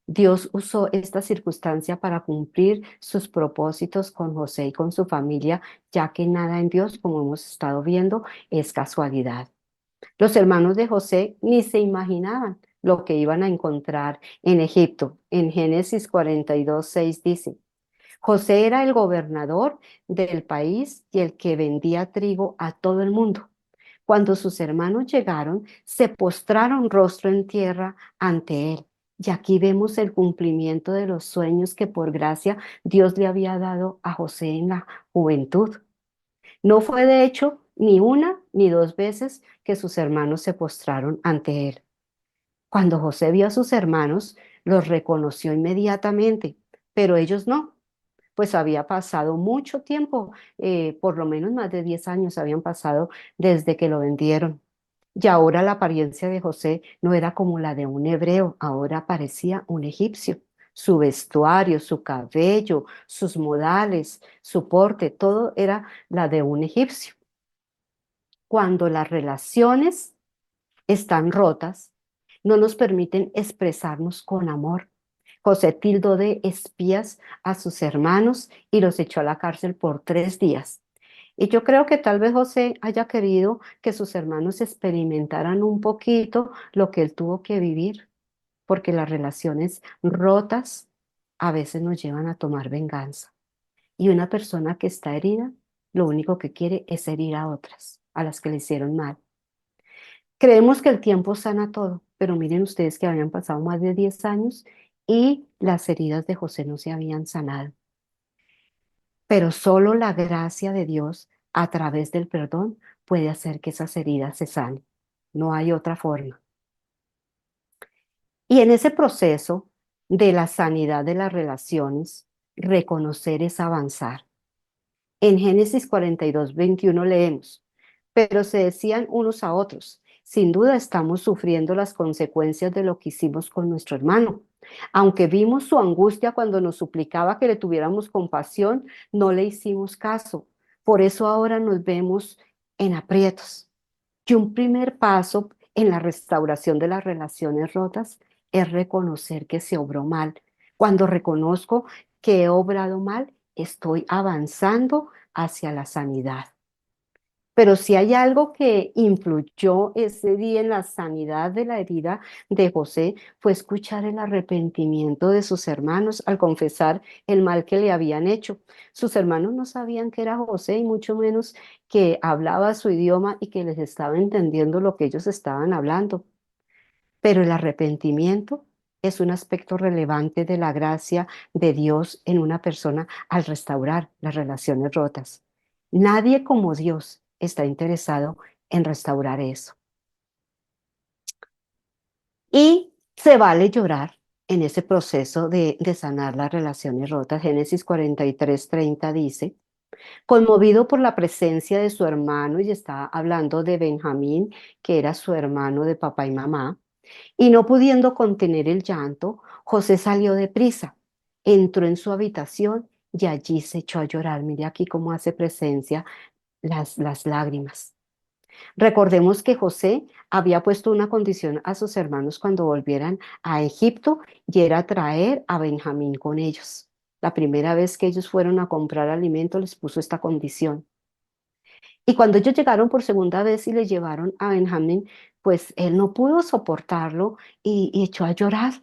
Dios usó esta circunstancia para cumplir sus propósitos con José y con su familia, ya que nada en Dios, como hemos estado viendo, es casualidad. Los hermanos de José ni se imaginaban lo que iban a encontrar en Egipto. En Génesis 42:6 dice, José era el gobernador del país y el que vendía trigo a todo el mundo. Cuando sus hermanos llegaron, se postraron rostro en tierra ante él. Y aquí vemos el cumplimiento de los sueños que por gracia Dios le había dado a José en la juventud. No fue de hecho ni una ni dos veces que sus hermanos se postraron ante él. Cuando José vio a sus hermanos, los reconoció inmediatamente, pero ellos no, pues había pasado mucho tiempo, por lo menos más de 10 años habían pasado desde que lo vendieron. Y ahora la apariencia de José no era como la de un hebreo, ahora parecía un egipcio. Su vestuario, su cabello, sus modales, su porte, todo era la de un egipcio. Cuando las relaciones están rotas, no nos permiten expresarnos con amor. José tildó de espías a sus hermanos y los echó a la cárcel por 3 días. Y yo creo que tal vez José haya querido que sus hermanos experimentaran un poquito lo que él tuvo que vivir, porque las relaciones rotas a veces nos llevan a tomar venganza. Y una persona que está herida, lo único que quiere es herir a otras, a las que le hicieron mal. Creemos que el tiempo sana todo, pero miren ustedes que habían pasado más de 10 años y las heridas de José no se habían sanado. pero solo la gracia de Dios a través del perdón puede hacer que esas heridas se sanen. No hay otra forma. Y en ese proceso de la sanidad de las relaciones, reconocer es avanzar. En Génesis 42:21 leemos, pero se decían unos a otros, sin duda estamos sufriendo las consecuencias de lo que hicimos con nuestro hermano. Aunque vimos su angustia cuando nos suplicaba que le tuviéramos compasión, no le hicimos caso. Por eso ahora nos vemos en aprietos. Y un primer paso en la restauración de las relaciones rotas es reconocer que se obró mal. Cuando reconozco que he obrado mal, estoy avanzando hacia la sanidad. Pero si hay algo que influyó ese día en la sanidad de la herida de José, fue escuchar el arrepentimiento de sus hermanos al confesar el mal que le habían hecho. Sus hermanos no sabían que era José y mucho menos que hablaba su idioma y que les estaba entendiendo lo que ellos estaban hablando. Pero el arrepentimiento es un aspecto relevante de la gracia de Dios en una persona al restaurar las relaciones rotas. Nadie como Dios está interesado en restaurar eso. Y se vale llorar en ese proceso de sanar las relaciones rotas. Génesis 43:30 dice, conmovido por la presencia de su hermano, y está hablando de Benjamín, que era su hermano de papá y mamá, y no pudiendo contener el llanto, José salió deprisa, entró en su habitación y allí se echó a llorar. Mire aquí cómo hace presencia las lágrimas. Recordemos que José había puesto una condición a sus hermanos cuando volvieran a Egipto y era traer a Benjamín con ellos. La primera vez que ellos fueron a comprar alimento les puso esta condición. Y cuando ellos llegaron por segunda vez y le llevaron a Benjamín, pues él no pudo soportarlo y echó a llorar.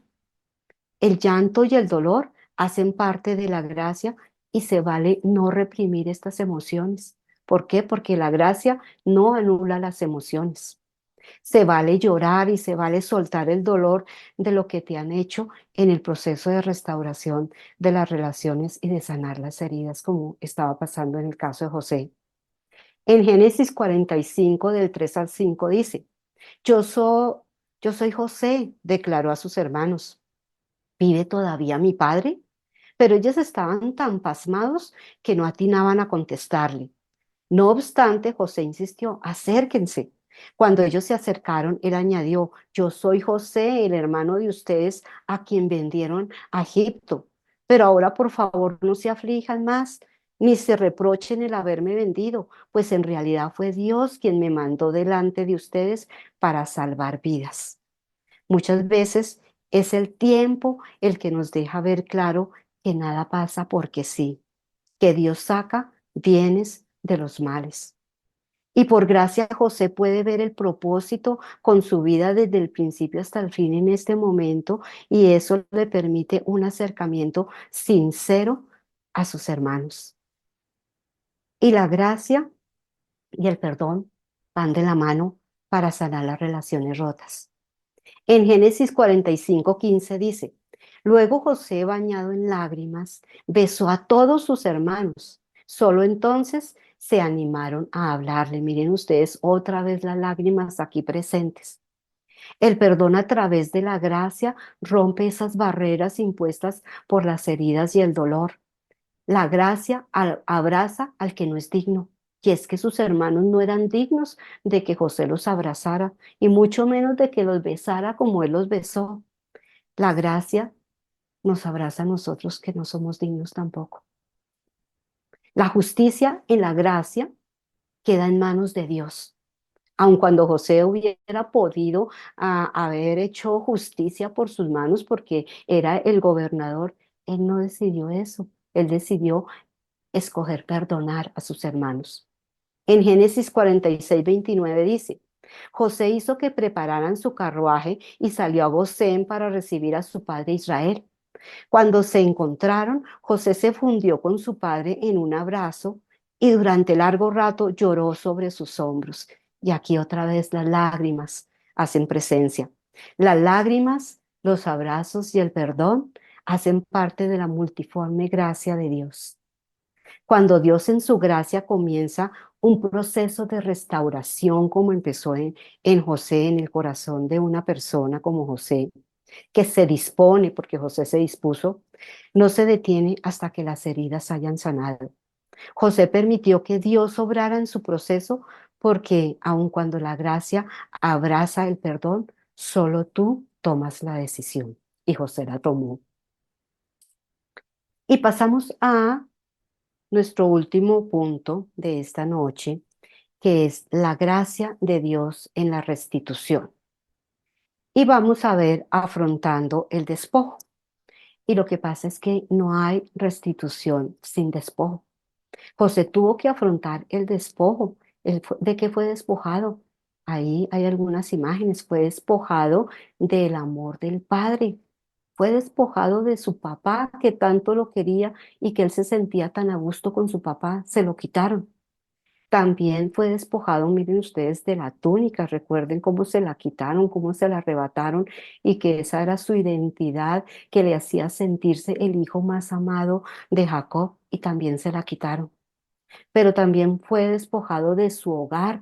El llanto y el dolor hacen parte de la gracia y se vale no reprimir estas emociones. ¿Por qué? Porque la gracia no anula las emociones. Se vale llorar y se vale soltar el dolor de lo que te han hecho en el proceso de restauración de las relaciones y de sanar las heridas, como estaba pasando en el caso de José. En Génesis 45, del 3 al 5 dice, yo soy, yo soy José, declaró a sus hermanos. ¿Vive todavía mi padre? Pero ellos estaban tan pasmados que no atinaban a contestarle. No obstante, José insistió, acérquense. Cuando ellos se acercaron, él añadió, yo soy José, el hermano de ustedes, a quien vendieron a Egipto. Pero ahora, por favor, no se aflijan más, ni se reprochen el haberme vendido, pues en realidad fue Dios quien me mandó delante de ustedes para salvar vidas. Muchas veces es el tiempo el que nos deja ver claro que nada pasa porque sí, que Dios saca bienes de los males. Y por gracia José puede ver el propósito con su vida desde el principio hasta el fin en este momento y eso le permite un acercamiento sincero a sus hermanos. Y la gracia y el perdón van de la mano para sanar las relaciones rotas. En Génesis 45:15 dice, luego José, bañado en lágrimas, besó a todos sus hermanos. Solo entonces se animaron a hablarle. Miren ustedes otra vez las lágrimas aquí presentes. El perdón a través de la gracia rompe esas barreras impuestas por las heridas y el dolor. La gracia abraza al que no es digno. Y es que sus hermanos no eran dignos de que José los abrazara y mucho menos de que los besara como él los besó. La gracia nos abraza a nosotros que no somos dignos tampoco. La justicia en la gracia queda en manos de Dios. Aun cuando José hubiera podido haber hecho justicia por sus manos porque era el gobernador, él no decidió eso. Él decidió escoger perdonar a sus hermanos. En Génesis 46:29 dice, José hizo que prepararan su carruaje y salió a Gosén para recibir a su padre Israel. Cuando se encontraron, José se fundió con su padre en un abrazo y durante largo rato lloró sobre sus hombros. Y aquí otra vez las lágrimas hacen presencia. Las lágrimas, los abrazos y el perdón hacen parte de la multiforme gracia de Dios. Cuando Dios en su gracia comienza un proceso de restauración como empezó en José, en el corazón de una persona como José, que se dispone, porque José se dispuso, no se detiene hasta que las heridas hayan sanado. José permitió que Dios obrara en su proceso porque aun cuando la gracia abraza el perdón, solo tú tomas la decisión. Y José la tomó. Y pasamos a nuestro último punto de esta noche, que es la gracia de Dios en la restitución. Y vamos a ver afrontando el despojo. Y lo que pasa es que no hay restitución sin despojo. José tuvo que afrontar el despojo. ¿De qué fue despojado? Ahí hay algunas imágenes. Fue despojado del amor del padre. Fue despojado de su papá que tanto lo quería y que él se sentía tan a gusto con su papá. Se lo quitaron. También fue despojado, miren ustedes, de la túnica. Recuerden cómo se la quitaron, cómo se la arrebataron y que esa era su identidad que le hacía sentirse el hijo más amado de Jacob y también se la quitaron. Pero también fue despojado de su hogar.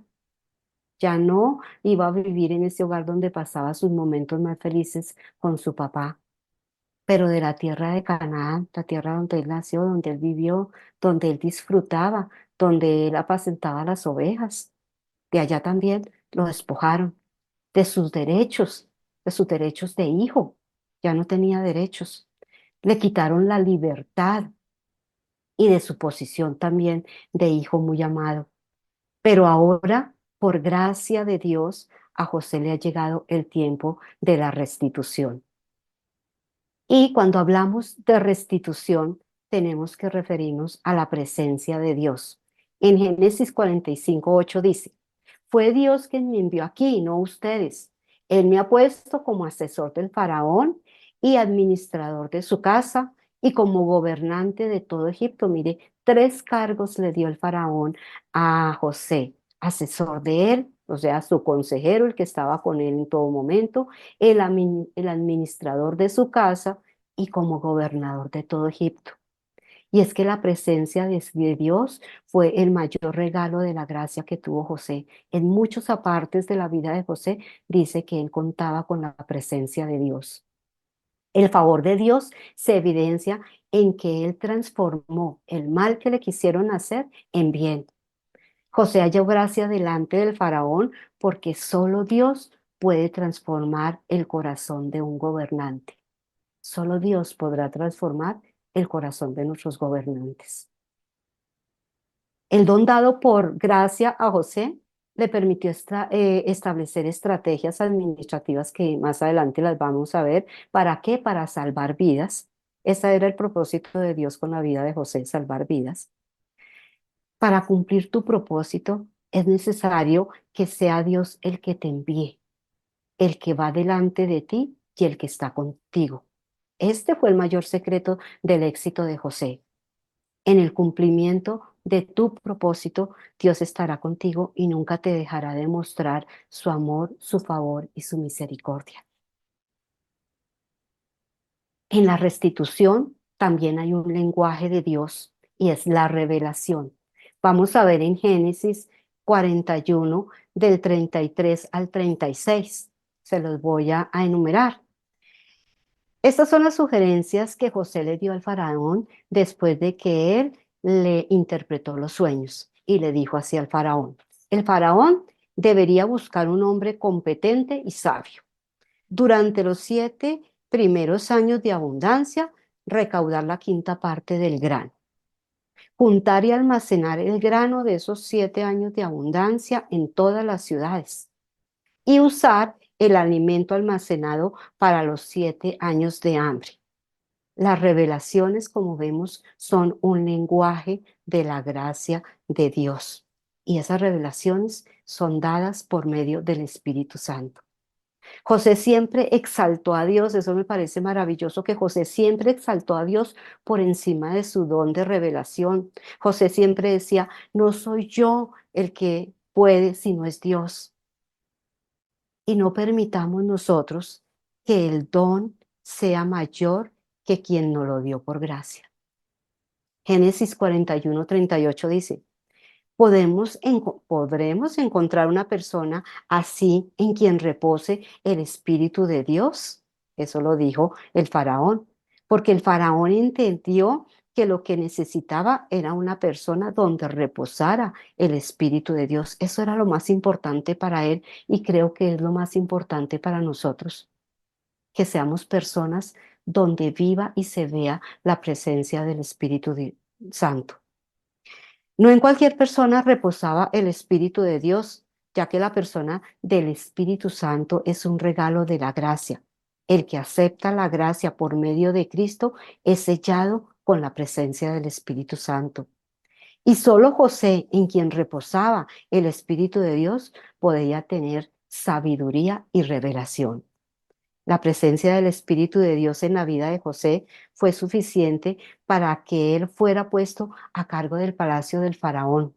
Ya no iba a vivir en ese hogar donde pasaba sus momentos más felices con su papá, pero de la tierra de Canaán, la tierra donde él nació, donde él vivió, donde él disfrutaba, donde él apacentaba las ovejas. De allá también lo despojaron de sus derechos de hijo. Ya no tenía derechos. Le quitaron la libertad y de su posición también de hijo muy amado. Pero ahora, por gracia de Dios, a José le ha llegado el tiempo de la restitución. Y cuando hablamos de restitución, tenemos que referirnos a la presencia de Dios. En Génesis 45:8 dice, fue Dios quien me envió aquí, no ustedes. Él me ha puesto como asesor del faraón y administrador de su casa y como gobernante de todo Egipto. Mire, tres cargos le dio el faraón a José: asesor de él, o sea, su consejero, el que estaba con él en todo momento, el administrador de su casa y como gobernador de todo Egipto. Y es que la presencia de Dios fue el mayor regalo de la gracia que tuvo José. En muchos apartes de la vida de José dice que él contaba con la presencia de Dios. El favor de Dios se evidencia en que él transformó el mal que le quisieron hacer en bien. José halló gracia delante del faraón porque solo Dios puede transformar el corazón de un gobernante. Solo Dios podrá transformar el corazón de nuestros gobernantes. El don dado por gracia a José le permitió establecer estrategias administrativas que más adelante las vamos a ver. ¿Para qué? Para salvar vidas. Ese era el propósito de Dios con la vida de José, salvar vidas. Para cumplir tu propósito es necesario que sea Dios el que te envíe, el que va delante de ti y el que está contigo. Este fue el mayor secreto del éxito de José. En el cumplimiento de tu propósito, Dios estará contigo y nunca te dejará de mostrar su amor, su favor y su misericordia. En la restitución también hay un lenguaje de Dios y es la revelación. Vamos a ver en Génesis 41 del 33 al 36. Se los voy a enumerar. Estas son las sugerencias que José le dio al faraón después de que él le interpretó los sueños y le dijo así al faraón: el faraón debería buscar un hombre competente y sabio. Durante los 7 primeros años de abundancia, recaudar la quinta parte del grano. Juntar y almacenar el grano de esos 7 años de abundancia en todas las ciudades y usar el alimento almacenado para los 7 años de hambre. Las revelaciones, como vemos, son un lenguaje de la gracia de Dios. Y esas revelaciones son dadas por medio del Espíritu Santo. José siempre exaltó a Dios. Eso me parece maravilloso, que José siempre exaltó a Dios por encima de su don de revelación. José siempre decía, no soy yo el que puede, sino es Dios. Y no permitamos nosotros que el don sea mayor que quien nos lo dio por gracia. Génesis 41:38 dice, ¿podremos encontrar una persona así en quien repose el Espíritu de Dios? Eso lo dijo el faraón, porque el faraón entendió que lo que necesitaba era una persona donde reposara el Espíritu de Dios. Eso era lo más importante para él y creo que es lo más importante para nosotros, que seamos personas donde viva y se vea la presencia del Santo. No en cualquier persona reposaba el Espíritu de Dios, ya que la persona del Espíritu Santo es un regalo de la gracia. El que acepta la gracia por medio de Cristo es sellado con la presencia del Espíritu Santo. Y solo José, en quien reposaba el Espíritu de Dios, podía tener sabiduría y revelación. La presencia del Espíritu de Dios en la vida de José fue suficiente para que él fuera puesto a cargo del palacio del faraón.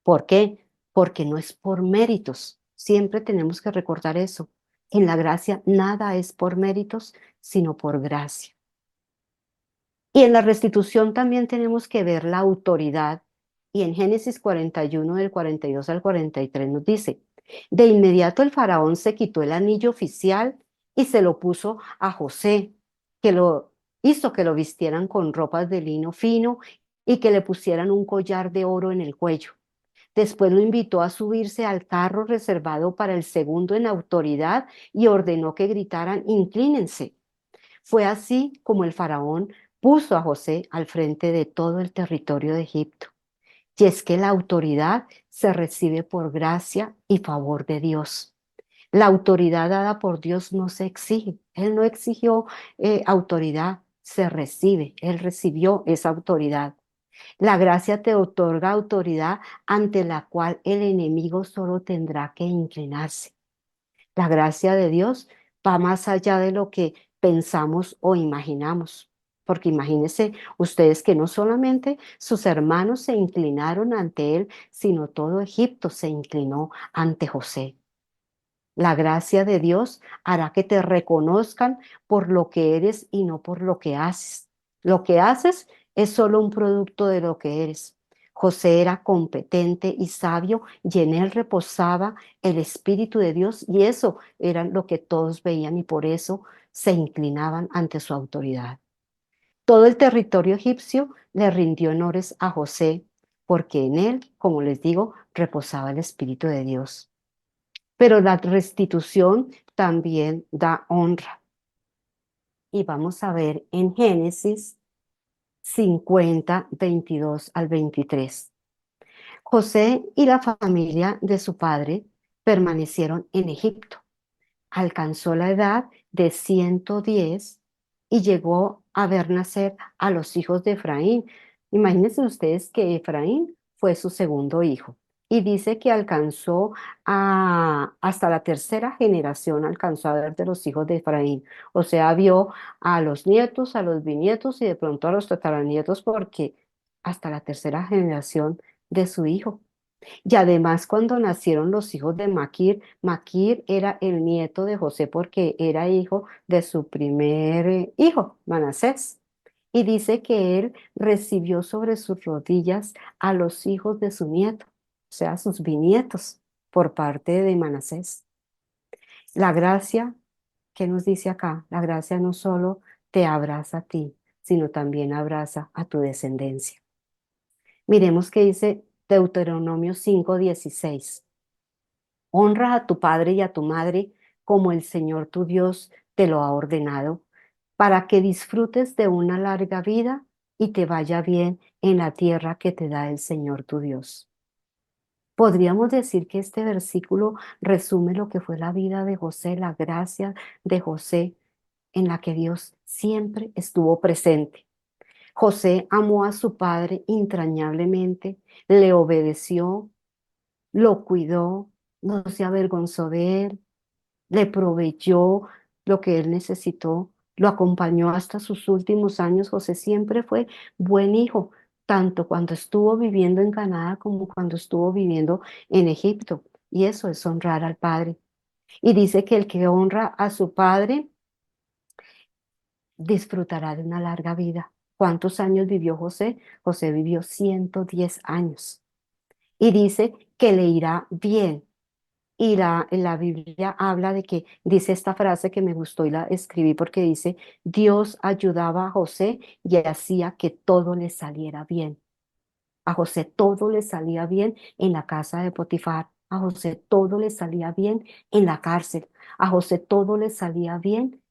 ¿Por qué? Porque no es por méritos. Siempre tenemos que recordar eso. En la gracia nada es por méritos, sino por gracia. Y en la restitución también tenemos que ver la autoridad. Y en Génesis 41, del 42 al 43 nos dice, de inmediato el faraón se quitó el anillo oficial y se lo puso a José, que lo hizo que lo vistieran con ropas de lino fino y que le pusieran un collar de oro en el cuello. Después lo invitó a subirse al carro reservado para el segundo en autoridad y ordenó que gritaran, inclínense. Fue así como el faraón puso a José al frente de todo el territorio de Egipto. Y es que la autoridad se recibe por gracia y favor de Dios. La autoridad dada por Dios no se exige. Él no exigió autoridad, se recibe. Él recibió esa autoridad. La gracia te otorga autoridad ante la cual el enemigo solo tendrá que inclinarse. La gracia de Dios va más allá de lo que pensamos o imaginamos. Porque imagínense ustedes que no solamente sus hermanos se inclinaron ante él, sino todo Egipto se inclinó ante José. La gracia de Dios hará que te reconozcan por lo que eres y no por lo que haces. Lo que haces es solo un producto de lo que eres. José era competente y sabio y en él reposaba el Espíritu de Dios y eso era lo que todos veían y por eso se inclinaban ante su autoridad. Todo el territorio egipcio le rindió honores a José porque en él, como les digo, reposaba el Espíritu de Dios. Pero la restitución también da honra. Y vamos a ver en Génesis 50, 22 al 23. José y la familia de su padre permanecieron en Egipto. Alcanzó la edad de 110 y llegó a ver nacer a los hijos de Efraín. Imagínense ustedes que Efraín fue su segundo hijo. Y dice que alcanzó hasta la tercera generación, alcanzó a ver de los hijos de Efraín. O sea, vio a los nietos, a los bisnietos y de pronto a los tataranietos, porque hasta la tercera generación de su hijo. Y además cuando nacieron los hijos de Maquir, Maquir era el nieto de José porque era hijo de su primer hijo, Manasés. Y dice que él recibió sobre sus rodillas a los hijos de su nieto, o sea, sus bisnietos, por parte de Manasés. La gracia, ¿qué nos dice acá? La gracia no solo te abraza a ti, sino también abraza a tu descendencia. Miremos qué dice Deuteronomio 5:16. Honra a tu padre y a tu madre como el Señor tu Dios te lo ha ordenado, para que disfrutes de una larga vida y te vaya bien en la tierra que te da el Señor tu Dios. Podríamos decir que este versículo resume lo que fue la vida de José, la gracia de José en la que Dios siempre estuvo presente. José amó a su padre entrañablemente, le obedeció, lo cuidó, no se avergonzó de él, le proveyó lo que él necesitó, lo acompañó hasta sus últimos años. José siempre fue buen hijo, tanto cuando estuvo viviendo en Canadá como cuando estuvo viviendo en Egipto. Y eso es honrar al padre. Y dice que el que honra a su padre disfrutará de una larga vida. ¿Cuántos años vivió José? José vivió 110 años y dice que le irá bien. Y la Biblia habla de que dice esta frase que me gustó y la escribí porque dice, Dios ayudaba a José y hacía que todo le saliera bien. A José todo le salía bien en la casa de Potifar. A José todo le salía bien en la cárcel. A José todo le salía bien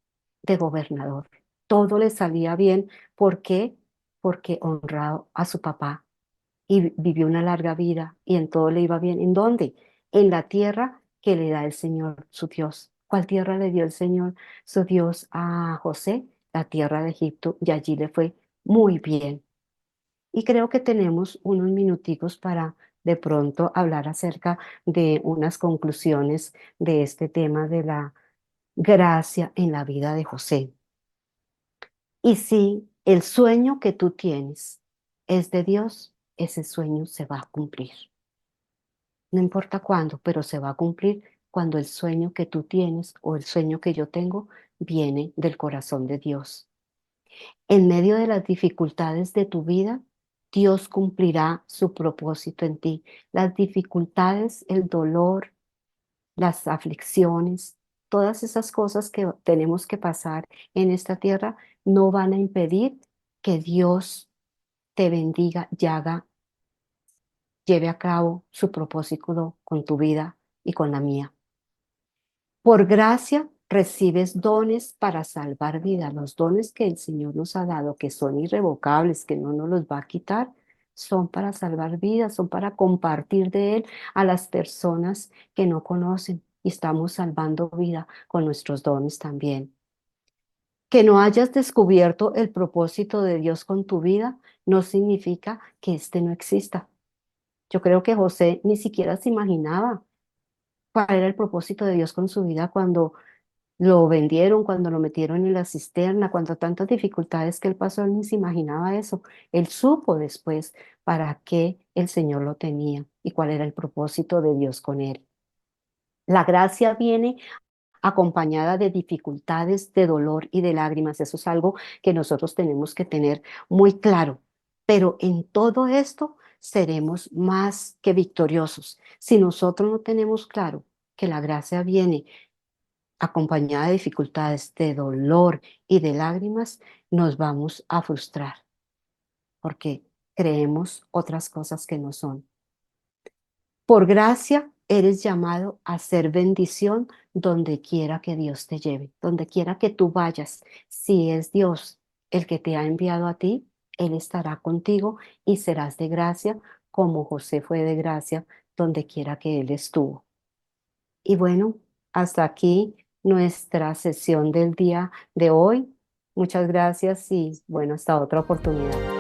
de gobernador. Todo le salía bien. ¿Por qué? Porque honrado a su papá y vivió una larga vida y en todo le iba bien. ¿En dónde? En la tierra que le da el Señor, su Dios. ¿Cuál tierra le dio el Señor, su Dios, a José? La tierra de Egipto, y allí le fue muy bien. Y creo que tenemos unos minuticos para de pronto hablar acerca de unas conclusiones de este tema de la gracia en la vida de José. Y si el sueño que tú tienes es de Dios, ese sueño se va a cumplir. No importa cuándo, pero se va a cumplir cuando el sueño que tú tienes o el sueño que yo tengo viene del corazón de Dios. En medio de las dificultades de tu vida, Dios cumplirá su propósito en ti. Las dificultades, el dolor, las aflicciones, todas esas cosas que tenemos que pasar en esta tierra no van a impedir que Dios te bendiga y lleve a cabo su propósito con tu vida y con la mía. Por gracia recibes dones para salvar vidas. Los dones que el Señor nos ha dado, que son irrevocables, que no nos los va a quitar, son para salvar vidas, son para compartir de Él a las personas que no conocen. Y estamos salvando vida con nuestros dones también. Que no hayas descubierto el propósito de Dios con tu vida no significa que éste no exista. Yo creo que José ni siquiera se imaginaba cuál era el propósito de Dios con su vida cuando lo vendieron, cuando lo metieron en la cisterna, cuando tantas dificultades que él pasó, él ni se imaginaba eso. Él supo después para qué el Señor lo tenía y cuál era el propósito de Dios con él. La gracia viene acompañada de dificultades, de dolor y de lágrimas. Eso es algo que nosotros tenemos que tener muy claro. Pero en todo esto seremos más que victoriosos. Si nosotros no tenemos claro que la gracia viene acompañada de dificultades, de dolor y de lágrimas, nos vamos a frustrar porque creemos otras cosas que no son. Por gracia eres llamado a ser bendición donde quiera que Dios te lleve, donde quiera que tú vayas. Si es Dios el que te ha enviado a ti, Él estará contigo y serás de gracia como José fue de gracia donde quiera que Él estuvo. Y bueno, hasta aquí nuestra sesión del día de hoy. Muchas gracias y bueno, hasta otra oportunidad.